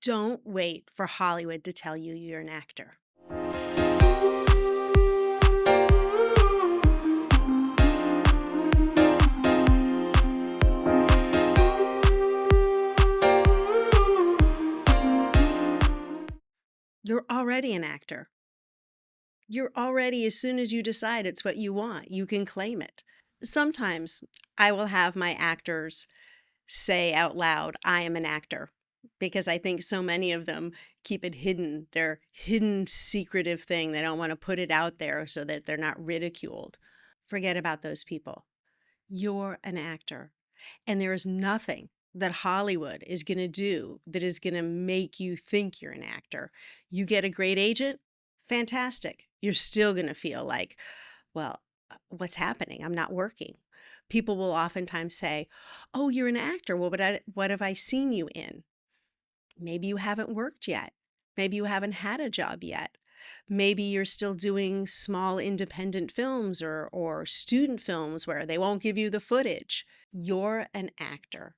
Don't wait for Hollywood to tell you you're an actor. You're already an actor. You're already, as soon as you decide it's what you want, you can claim it. Sometimes I will have my actors say out loud, I am an actor, because I think so many of them keep it hidden. Their hidden, secretive thing. They don't want to put it out there so that they're not ridiculed. Forget about those people. You're an actor. And there is nothing that Hollywood is going to do that is going to make you think you're an actor. You get a great agent, fantastic. You're still going to feel like, well, what's happening? I'm not working. People will oftentimes say, oh, you're an actor. Well, but what have I seen you in? Maybe you haven't worked yet. Maybe you haven't had a job yet. Maybe you're still doing small independent films or student films where they won't give you the footage. You're an actor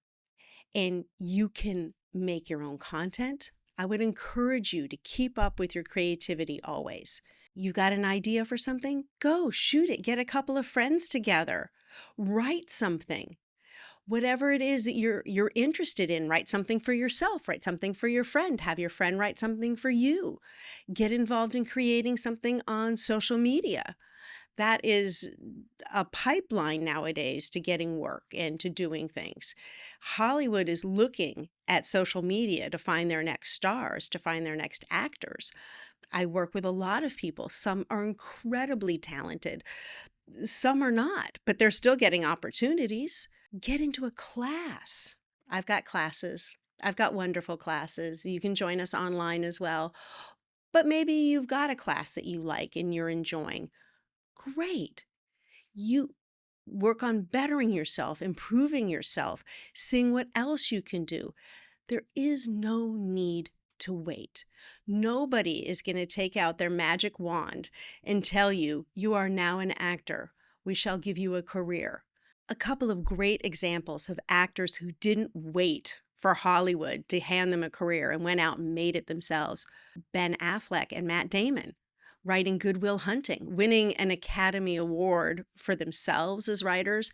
and you can make your own content. I would encourage you to keep up with your creativity always. You got an idea for something? Go shoot it. Get a couple of friends together. Write something. Whatever it is that you're interested in, write something for yourself, write something for your friend, have your friend write something for you. Get involved in creating something on social media. That is a pipeline nowadays to getting work and to doing things. Hollywood is looking at social media to find their next stars, to find their next actors. I work with a lot of people. Some are incredibly talented. Some are not, but they're still getting opportunities. Get into a class. I've got classes. I've got wonderful classes. You can join us online as well. But maybe you've got a class that you like and you're enjoying. Great. You work on bettering yourself, improving yourself, seeing what else you can do. There is no need to wait. Nobody is going to take out their magic wand and tell you, you are now an actor. We shall give you a career. A couple of great examples of actors who didn't wait for Hollywood to hand them a career and went out and made it themselves. Ben Affleck and Matt Damon, writing Good Will Hunting, winning an Academy Award for themselves as writers,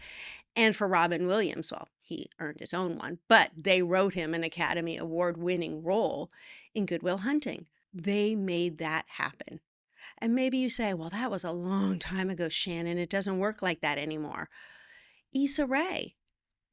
and for Robin Williams, well, he earned his own one, but they wrote him an Academy Award-winning role in Good Will Hunting. They made that happen. And maybe you say, well, that was a long time ago, Shannon. It doesn't work like that anymore. Issa Rae,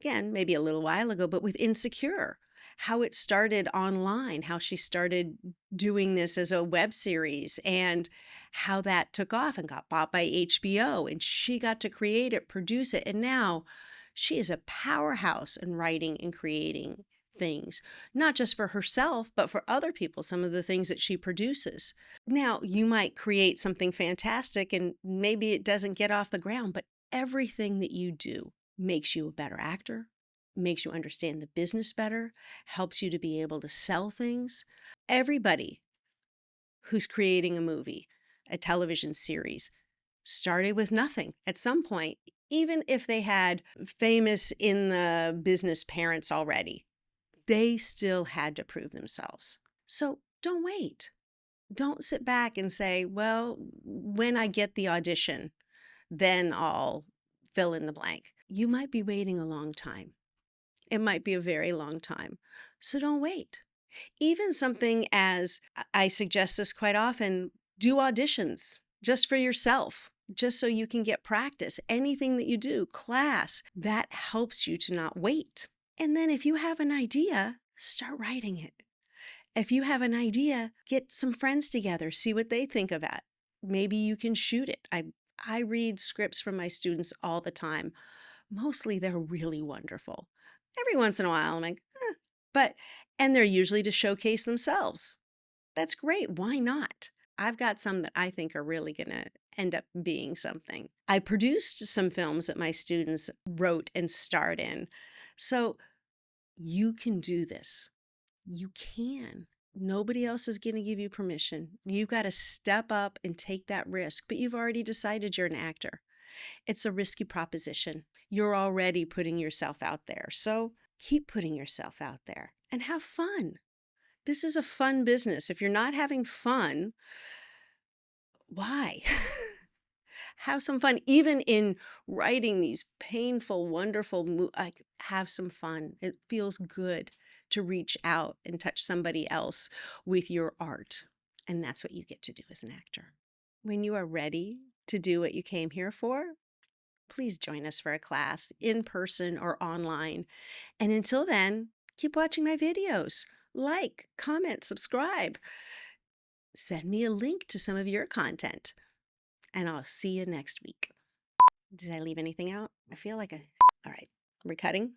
again, maybe a little while ago, but with Insecure, how it started online, how she started doing this as a web series and how that took off and got bought by HBO and she got to create it, produce it. And now she is a powerhouse in writing and creating things, not just for herself, but for other people, some of the things that she produces. Now, you might create something fantastic and maybe it doesn't get off the ground, but everything that you do makes you a better actor, makes you understand the business better, helps you to be able to sell things. Everybody who's creating a movie, a television series, started with nothing at some point, even if they had famous in the business parents already. They still had to prove themselves. So don't wait. Don't sit back and say, well, when I get the audition, then I'll fill in the blank. You might be waiting a long time. It might be a very long time. So don't wait. Even something as, I suggest this quite often, do auditions just for yourself, just so you can get practice. Anything that you do, class, that helps you to not wait. And then if you have an idea, start writing it. If you have an idea, get some friends together, see what they think of it. Maybe you can shoot it. I read scripts from my students all the time. Mostly they're really wonderful. Every once in a while I'm like, and they're usually to showcase themselves. That's great. Why not? I've got some that I think are really going to end up being something. I produced some films that my students wrote and starred in. So you can do this. You can. Nobody else is going to give you permission. You've got to step up and take that risk, but you've already decided you're an actor. It's a risky proposition. You're already putting yourself out there. So keep putting yourself out there and have fun. This is a fun business. If you're not having fun, why? Have some fun. Even in writing these painful, wonderful, like, have some fun. It feels good to reach out and touch somebody else with your art. And that's what you get to do as an actor. When you are ready to do what you came here for, please join us for a class in person or online. And until then, keep watching my videos. Like, comment, subscribe. Send me a link to some of your content. And I'll see you next week. Did I leave anything out? I feel like All right, recutting.